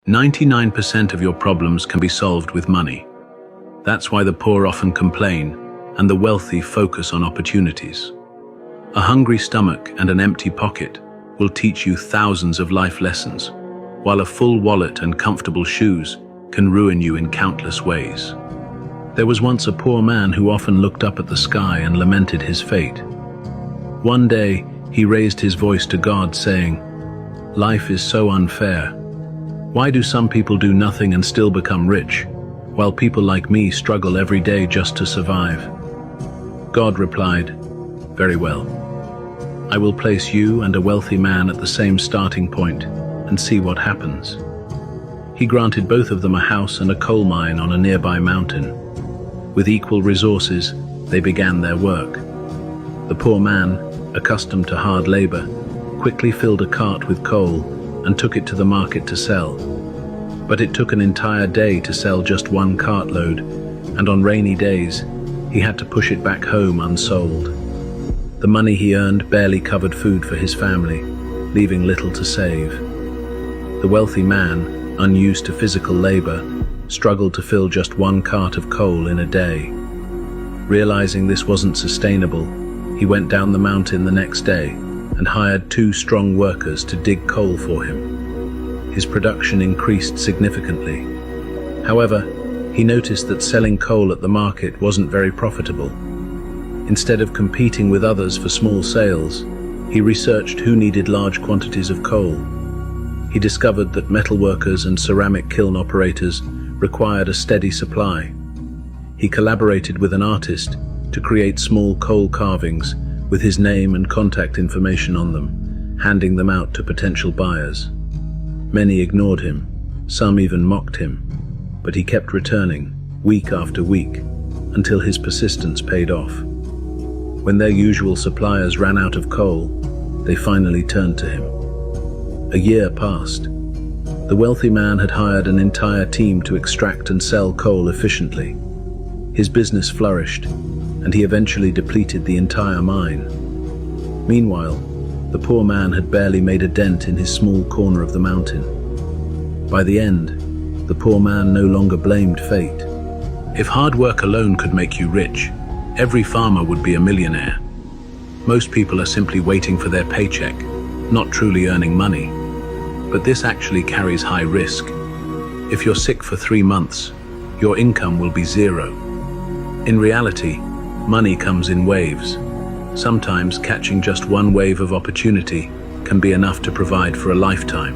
99% of your problems can be solved with money. That's why the poor often complain, and the wealthy focus on opportunities. A hungry stomach and an empty pocket will teach you thousands of life lessons, while a full wallet and comfortable shoes can ruin you in countless ways. There was once a poor man who often looked up at the sky and lamented his fate. One day, he raised his voice to God, saying, "Life is so unfair. Why do some people do nothing and still become rich, while people like me struggle every day just to survive?" God replied, "Very well. I will place you and a wealthy man at the same starting point and see what happens." He granted both of them a house and a coal mine on a nearby mountain. With equal resources, they began their work. The poor man, accustomed to hard labor, quickly filled a cart with coal and took it to the market to sell. But it took an entire day to sell just one cartload, and on rainy days, he had to push it back home unsold. The money he earned barely covered food for his family, leaving little to save. The wealthy man, unused to physical labor, struggled to fill just one cart of coal in a day. Realizing this wasn't sustainable, he went down the mountain the next day and hired 2 strong workers to dig coal for him. His production increased significantly. However, he noticed that selling coal at the market wasn't very profitable. Instead of competing with others for small sales, he researched who needed large quantities of coal. He discovered that metalworkers and ceramic kiln operators required a steady supply. He collaborated with an artist to create small coal carvings with his name and contact information on them, handing them out to potential buyers. Many ignored him, some even mocked him, but he kept returning, week after week, until his persistence paid off. When their usual suppliers ran out of coal, they finally turned to him. A year passed. The wealthy man had hired an entire team to extract and sell coal efficiently. His business flourished, and he eventually depleted the entire mine. Meanwhile, the poor man had barely made a dent in his small corner of the mountain. By the end, the poor man no longer blamed fate. If hard work alone could make you rich, every farmer would be a millionaire. Most people are simply waiting for their paycheck, not truly earning money. But this actually carries high risk. If you're sick for 3 months, your income will be 0. In reality, money comes in waves. Sometimes catching just one wave of opportunity can be enough to provide for a lifetime.